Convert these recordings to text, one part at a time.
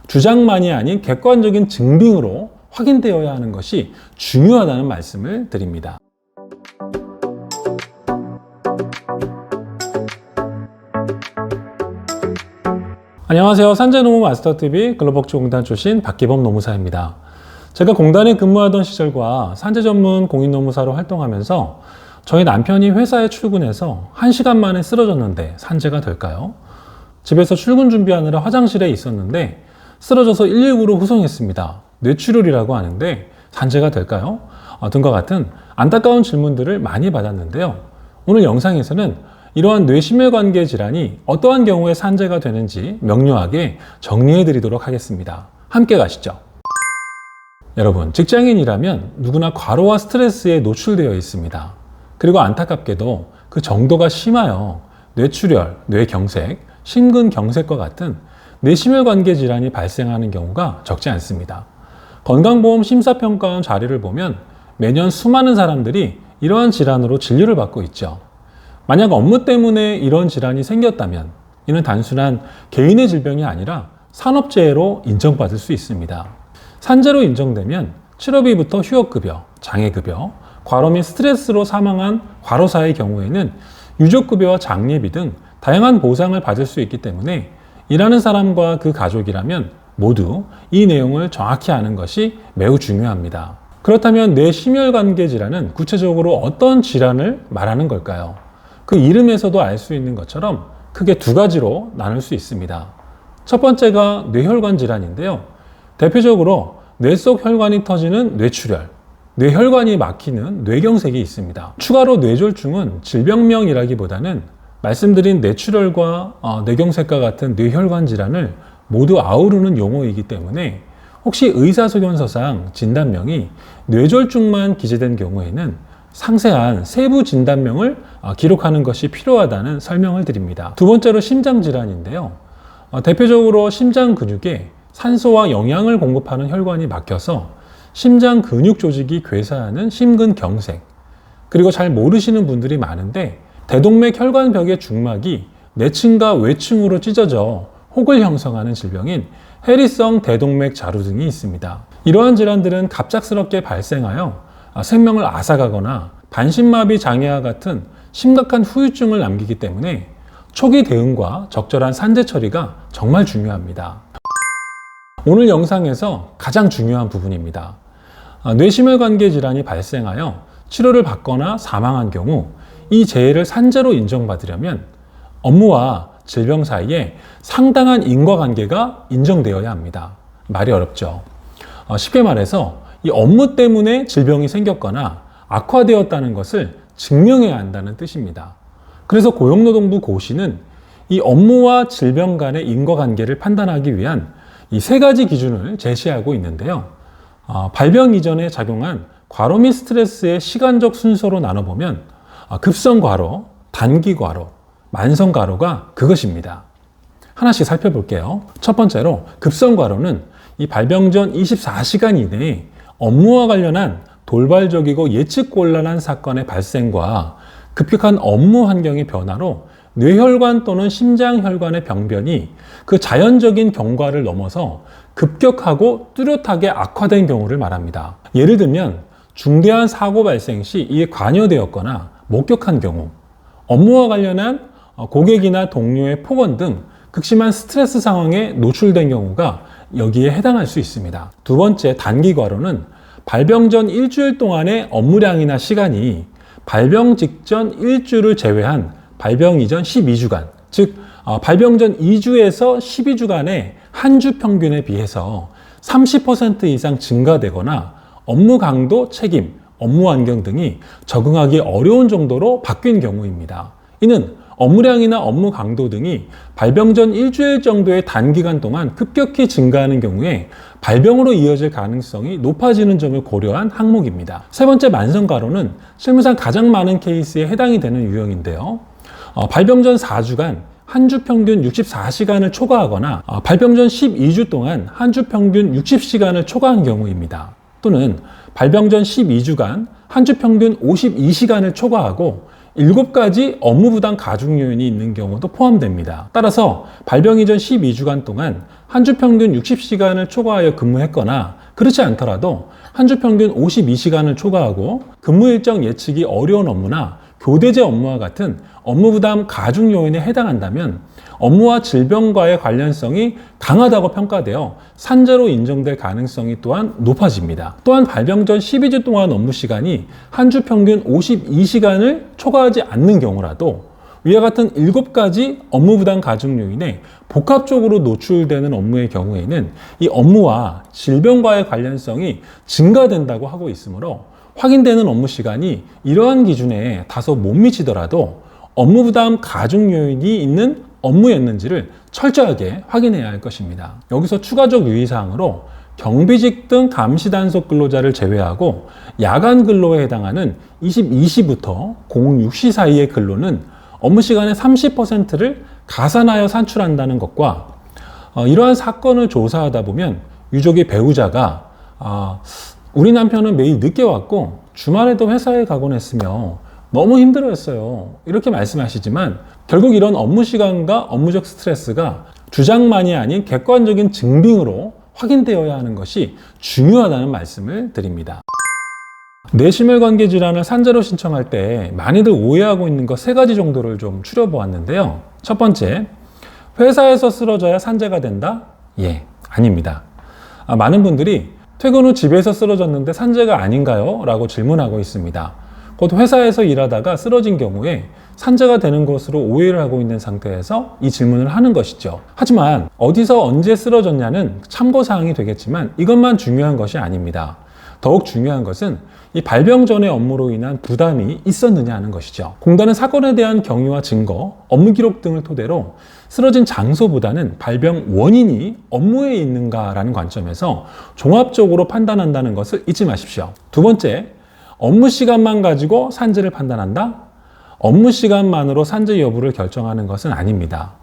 주장만이 아닌 객관적인 증빙으로 확인되어야 하는 것이 중요하다는 말씀을 드립니다. 안녕하세요. 산재노무 마스터TV 근로복지공단 출신 박기범 노무사입니다. 제가 공단에 근무하던 시절과 산재 전문 공인노무사로 활동하면서 저희 남편이 회사에 출근해서 1시간 만에 쓰러졌는데 산재가 될까요? 집에서 출근 준비하느라 화장실에 있었는데 쓰러져서 119로 후송했습니다. 뇌출혈이라고 하는데 산재가 될까요? 등과 같은 안타까운 질문들을 많이 받았는데요. 오늘 영상에서는 이러한 뇌심혈관계 질환이 어떠한 경우에 산재가 되는지 명료하게 정리해 드리도록 하겠습니다. 함께 가시죠. 여러분, 직장인이라면 누구나 과로와 스트레스에 노출되어 있습니다. 그리고 안타깝게도 그 정도가 심하여 뇌출혈, 뇌경색, 심근경색과 같은 뇌심혈관계 질환이 발생하는 경우가 적지 않습니다. 건강보험 심사평가원 자료를 보면 매년 수많은 사람들이 이러한 질환으로 진료를 받고 있죠. 만약 업무 때문에 이런 질환이 생겼다면 이는 단순한 개인의 질병이 아니라 산업재해로 인정받을 수 있습니다. 산재로 인정되면 치료비부터 휴업급여, 장애급여, 과로 및 스트레스로 사망한 과로사의 경우에는 유족급여와 장례비 등 다양한 보상을 받을 수 있기 때문에 일하는 사람과 그 가족이라면 모두 이 내용을 정확히 아는 것이 매우 중요합니다. 그렇다면 뇌심혈관계 질환은 구체적으로 어떤 질환을 말하는 걸까요? 그 이름에서도 알 수 있는 것처럼 크게 두 가지로 나눌 수 있습니다. 첫 번째가 뇌혈관 질환인데요. 대표적으로 뇌 속 혈관이 터지는 뇌출혈, 뇌혈관이 막히는 뇌경색이 있습니다. 추가로 뇌졸중은 질병명이라기보다는 말씀드린 뇌출혈과 뇌경색과 같은 뇌혈관 질환을 모두 아우르는 용어이기 때문에 혹시 의사소견서상 진단명이 뇌졸중만 기재된 경우에는 상세한 세부 진단명을 기록하는 것이 필요하다는 설명을 드립니다. 두 번째로 심장질환인데요. 대표적으로 심장 근육에 산소와 영양을 공급하는 혈관이 막혀서 심장 근육 조직이 괴사하는 심근경색, 그리고 잘 모르시는 분들이 많은데 대동맥 혈관벽의 중막이 내층과 외층으로 찢어져 혹을 형성하는 질병인 해리성 대동맥 자루 등이 있습니다. 이러한 질환들은 갑작스럽게 발생하여 생명을 앗아가거나 반신마비 장애와 같은 심각한 후유증을 남기기 때문에 초기 대응과 적절한 산재 처리가 정말 중요합니다. 오늘 영상에서 가장 중요한 부분입니다. 뇌심혈관계 질환이 발생하여 치료를 받거나 사망한 경우 이 재해를 산재로 인정받으려면 업무와 질병 사이에 상당한 인과관계가 인정되어야 합니다. 말이 어렵죠. 쉽게 말해서 이 업무 때문에 질병이 생겼거나 악화되었다는 것을 증명해야 한다는 뜻입니다. 그래서 고용노동부 고시는 이 업무와 질병 간의 인과관계를 판단하기 위한 이 세 가지 기준을 제시하고 있는데요. 발병 이전에 작용한 과로 및 스트레스의 시간적 순서로 나눠보면 급성 과로, 단기 과로, 만성 과로가 그것입니다. 하나씩 살펴볼게요. 첫 번째로 급성 과로는 이 발병 전 24시간 이내에 업무와 관련한 돌발적이고 예측 곤란한 사건의 발생과 급격한 업무 환경의 변화로 뇌혈관 또는 심장혈관의 병변이 그 자연적인 경과를 넘어서 급격하고 뚜렷하게 악화된 경우를 말합니다. 예를 들면 중대한 사고 발생 시 이에 관여되었거나 목격한 경우, 업무와 관련한 고객이나 동료의 폭언 등 극심한 스트레스 상황에 노출된 경우가 여기에 해당할 수 있습니다. 두 번째, 단기 과로는 발병 전 일주일 동안의 업무량이나 시간이 발병 직전 일주를 제외한 발병 이전 12주간, 즉 발병 전 2주에서 12주간의 한 주 평균에 비해서 30% 이상 증가되거나 업무 강도, 책임, 업무 환경 등이 적응하기 어려운 정도로 바뀐 경우입니다. 이는 업무량이나 업무 강도 등이 발병 전 일주일 정도의 단기간 동안 급격히 증가하는 경우에 발병으로 이어질 가능성이 높아지는 점을 고려한 항목입니다. 세 번째, 만성 과로는 실무상 가장 많은 케이스에 해당이 되는 유형인데요. 발병 전 4주간 한 주 평균 64시간을 초과하거나 발병 전 12주 동안 한 주 평균 60시간을 초과한 경우입니다. 또는 발병 전 12주간 한 주 평균 52시간을 초과하고 7가지 업무 부담 가중 요인이 있는 경우도 포함됩니다. 따라서 발병 이전 12주간 동안 한 주 평균 60시간을 초과하여 근무했거나 그렇지 않더라도 한 주 평균 52시간을 초과하고 근무 일정 예측이 어려운 업무나 교대제 업무와 같은 업무 부담 가중 요인에 해당한다면 업무와 질병과의 관련성이 강하다고 평가되어 산재로 인정될 가능성이 또한 높아집니다. 또한 발병 전 12주 동안 업무 시간이 한 주 평균 52시간을 초과하지 않는 경우라도 위와 같은 7가지 업무 부담 가중 요인에 복합적으로 노출되는 업무의 경우에는 이 업무와 질병과의 관련성이 증가된다고 하고 있으므로 확인되는 업무 시간이 이러한 기준에 다소 못 미치더라도 업무 부담 가중 요인이 있는 업무였는지를 철저하게 확인해야 할 것입니다. 여기서 추가적 유의사항으로 경비직 등 감시 단속 근로자를 제외하고 야간 근로에 해당하는 22시부터 06시 사이의 근로는 업무 시간의 30%를 가산하여 산출한다는 것과 이러한 사건을 조사하다 보면 유족의 배우자가 우리 남편은 매일 늦게 왔고 주말에도 회사에 가곤 했으며 너무 힘들어했어요. 이렇게 말씀하시지만 결국 이런 업무 시간과 업무적 스트레스가 주장만이 아닌 객관적인 증빙으로 확인되어야 하는 것이 중요하다는 말씀을 드립니다. 뇌심혈관계 질환을 산재로 신청할 때 많이들 오해하고 있는 것 3가지 정도를 좀 추려보았는데요. 첫 번째, 회사에서 쓰러져야 산재가 된다? 예, 아닙니다. 많은 분들이 퇴근 후 집에서 쓰러졌는데 산재가 아닌가요? 라고 질문하고 있습니다. 곧 회사에서 일하다가 쓰러진 경우에 산재가 되는 것으로 오해를 하고 있는 상태에서 이 질문을 하는 것이죠. 하지만 어디서 언제 쓰러졌냐는 참고사항이 되겠지만 이것만 중요한 것이 아닙니다. 더욱 중요한 것은 이 발병 전의 업무로 인한 부담이 있었느냐 하는 것이죠. 공단은 사건에 대한 경위와 증거, 업무 기록 등을 토대로 쓰러진 장소보다는 발병 원인이 업무에 있는가라는 관점에서 종합적으로 판단한다는 것을 잊지 마십시오. 두 번째, 업무 시간만 가지고 산재를 판단한다? 업무 시간만으로 산재 여부를 결정하는 것은 아닙니다.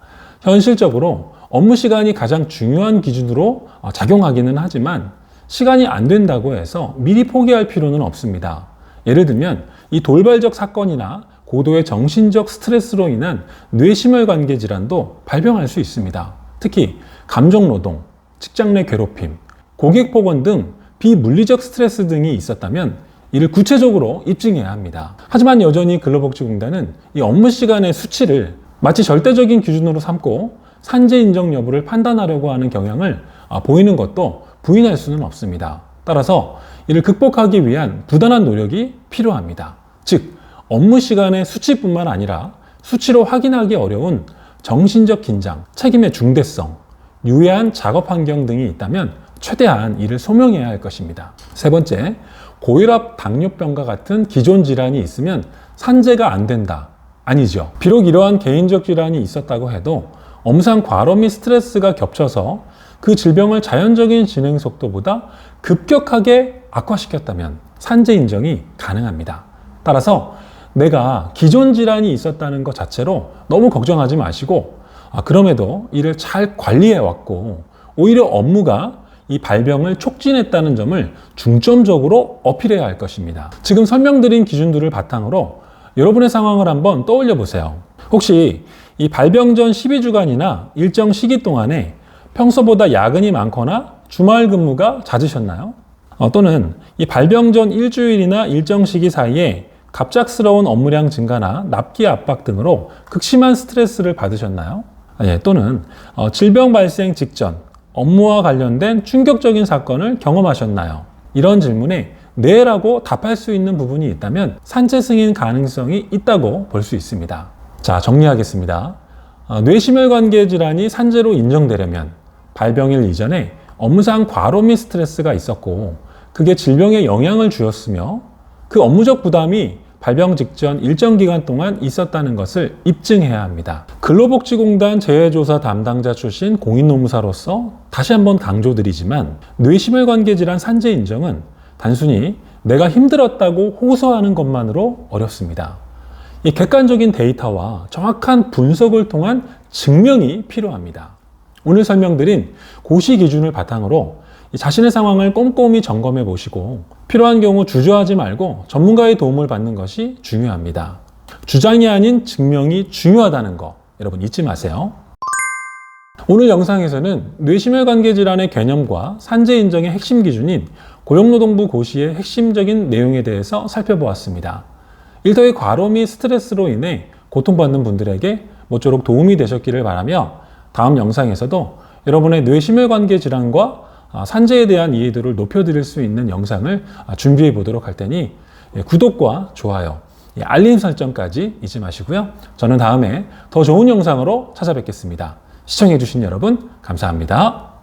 현실적으로 업무 시간이 가장 중요한 기준으로 작용하기는 하지만 시간이 안 된다고 해서 미리 포기할 필요는 없습니다. 예를 들면 이 돌발적 사건이나 고도의 정신적 스트레스로 인한 뇌심혈관계 질환도 발병할 수 있습니다. 특히 감정노동, 직장 내 괴롭힘, 고객 폭언 등 비물리적 스트레스 등이 있었다면 이를 구체적으로 입증해야 합니다. 하지만 여전히 근로복지공단은 이 업무 시간의 수치를 마치 절대적인 기준으로 삼고 산재 인정 여부를 판단하려고 하는 경향을 보이는 것도 부인할 수는 없습니다. 따라서 이를 극복하기 위한 부단한 노력이 필요합니다. 즉, 업무 시간의 수치뿐만 아니라 수치로 확인하기 어려운 정신적 긴장, 책임의 중대성, 유해한 작업 환경 등이 있다면 최대한 이를 소명해야 할 것입니다. 세 번째, 고혈압, 당뇨병과 같은 기존 질환이 있으면 산재가 안 된다. 아니죠. 비록 이러한 개인적 질환이 있었다고 해도 업무상 과로 및 스트레스가 겹쳐서 그 질병을 자연적인 진행 속도보다 급격하게 악화시켰다면 산재 인정이 가능합니다. 따라서 내가 기존 질환이 있었다는 것 자체로 너무 걱정하지 마시고 그럼에도 이를 잘 관리해왔고 오히려 업무가 이 발병을 촉진했다는 점을 중점적으로 어필해야 할 것입니다. 지금 설명드린 기준들을 바탕으로 여러분의 상황을 한번 떠올려 보세요. 혹시 이 발병 전 12주간이나 일정 시기 동안에 평소보다 야근이 많거나 주말 근무가 잦으셨나요? 또는 이 발병 전 일주일이나 일정 시기 사이에 갑작스러운 업무량 증가나 납기 압박 등으로 극심한 스트레스를 받으셨나요? 또는 질병 발생 직전 업무와 관련된 충격적인 사건을 경험하셨나요? 이런 질문에 네라고 답할 수 있는 부분이 있다면 산재 승인 가능성이 있다고 볼 수 있습니다. 자, 정리하겠습니다. 뇌심혈관계 질환이 산재로 인정되려면 발병일 이전에 업무상 과로 및 스트레스가 있었고 그게 질병에 영향을 주었으며 그 업무적 부담이 발병 직전 일정 기간 동안 있었다는 것을 입증해야 합니다. 근로복지공단 재해조사 담당자 출신 공인노무사로서 다시 한번 강조드리지만 뇌심혈관계 질환 산재 인정은 단순히 내가 힘들었다고 호소하는 것만으로 어렵습니다. 이 객관적인 데이터와 정확한 분석을 통한 증명이 필요합니다. 오늘 설명드린 고시 기준을 바탕으로 자신의 상황을 꼼꼼히 점검해 보시고 필요한 경우 주저하지 말고 전문가의 도움을 받는 것이 중요합니다. 주장이 아닌 증명이 중요하다는 거 여러분 잊지 마세요. 오늘 영상에서는 뇌심혈관계 질환의 개념과 산재 인정의 핵심 기준인 고용노동부 고시의 핵심적인 내용에 대해서 살펴보았습니다. 일터의 과로 및 스트레스로 인해 고통받는 분들에게 모쪼록 도움이 되셨기를 바라며 다음 영상에서도 여러분의 뇌심혈관계 질환과 산재에 대한 이해도를 높여드릴 수 있는 영상을 준비해 보도록 할 테니 구독과 좋아요, 알림 설정까지 잊지 마시고요. 저는 다음에 더 좋은 영상으로 찾아뵙겠습니다. 시청해주신 여러분 감사합니다.